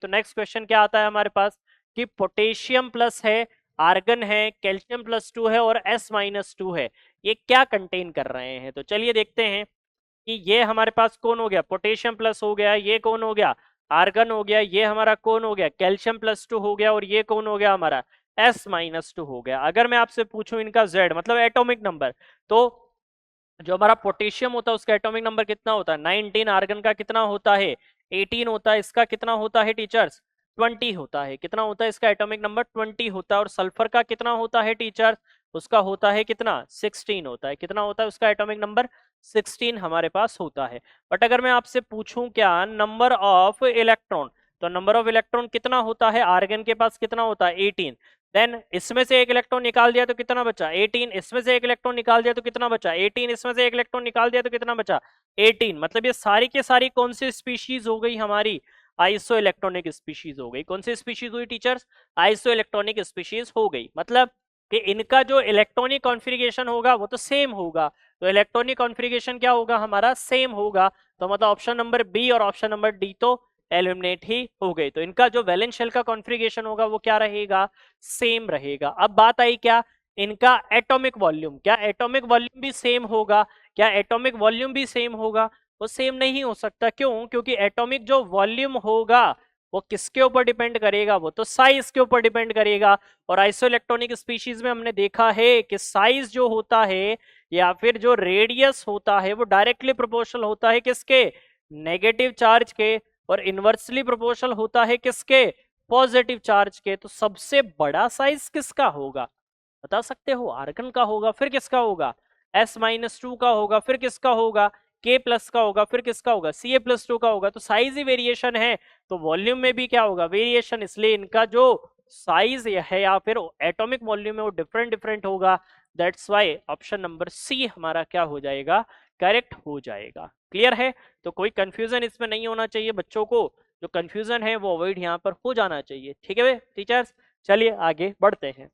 तो next question क्या आता है हमारे पास कि पोटेशियम प्लस है, आर्गन है, कैल्शियम प्लस 2 है और S-2 है, ये क्या कंटेन कर रहे हैं। तो चलिए देखते हैं कि ये हमारे पास कौन हो गया, पोटेशियम प्लस हो गया, ये कौन हो गया, आर्गन हो गया, ये हमारा कौन हो गया, कैल्शियम प्लस 2 हो गया, और ये कौन हो गया हमारा S-2 हो गया। अगर मैं आपसे पूछूं इनका Z मतलब एटॉमिक नंबर, तो जो हमारा पोटेशियम होता है उसका एटॉमिक नंबर कितना होता है 19, आर्गन का कितना होता है 18 होता है, इसका कितना होता है टीचर्स 20 होता है, कितना होता है इसका एटॉमिक नंबर 20 होता है, और सल्फर का कितना होता है टीचर्स, उसका होता है कितना 16 होता है, कितना होता है उसका एटॉमिक नंबर 16 हमारे पास होता है। बट अगर मैं आपसे पूछूं क्या नंबर ऑफ इलेक्ट्रॉन, तो नंबर ऑफ इलेक्ट्रॉन कितना होता है, आर्गन के पास कितना होता है 18, देन इसमें से एक इलेक्ट्रॉन निकाल दिया तो कितना बचा 18, इसमें से एक इलेक्ट्रॉन निकाल दिया तो कितना बचा 18, इसमें से एक इलेक्ट्रॉन निकाल दिया तो कितना बचा 18, मतलब ये सारी के सारी कौन सी स्पीशीज हो गई हमारी, आइसो इलेक्ट्रॉनिक स्पीशीज हो गई। कौन सी स्पीशीज हुई टीचर्स, आइसो इलेक्ट्रॉनिक स्पीशीज हो गई, मतलब कि इनका जो इलेक्ट्रॉनिक कॉन्फ़िगरेशन होगा वो तो सेम होगा, तो इलेक्ट्रॉनिक कॉन्फ़िगरेशन क्या होगा हमारा सेम होगा, तो मतलब ऑप्शन नंबर बी और ऑप्शन नंबर डी तो एलिमिनेट ही हो गई। तो इनका जो वैलेंस शेल का कॉन्फ़िगरेशन होगा वो क्या रहेगा, सेम रहेगा। अब बात आई क्या, इनका एटॉमिक वॉल्यूम, क्या एटॉमिक वॉल्यूम भी सेम होगा, क्या एटॉमिक वॉल्यूम भी सेम होगा, वो सेम नहीं हो सकता, क्यों, क्योंकि एटॉमिक जो वॉल्यूम होगा वो किसके ऊपर डिपेंड करेगा, वो तो साइज के ऊपर डिपेंड करेगा, और आइसो इलेक्ट्रॉनिक स्पीशीज में हमने देखा है कि साइज जो होता है या फिर जो रेडियस होता है वो डायरेक्टली प्रोपोर्शनल होता है किसके, नेगेटिव चार्ज के, और इनवर्सली प्रोपोर्शनल होता है किसके, पॉजिटिव चार्ज के। तो सबसे बड़ा साइज किसका होगा, बता सकते हो, आर्गन का होगा, फिर किसका होगा S-2 का होगा, फिर किसका होगा K प्लस का होगा, फिर किसका होगा Ca+2 का होगा। तो साइज ही वेरिएशन है तो वॉल्यूम में भी क्या होगा वेरिएशन, इसलिए इनका जो साइज है या फिर एटॉमिक वॉल्यूम है वो डिफरेंट डिफरेंट होगा। That's why option number C हमारा क्या हो जाएगा, करेक्ट हो जाएगा। क्लियर है, तो कोई कंफ्यूजन इसमें नहीं होना चाहिए बच्चों को, जो कंफ्यूजन है वो अवॉइड यहाँ पर हो जाना चाहिए। ठीक है टीचर्स, चलिए आगे बढ़ते हैं।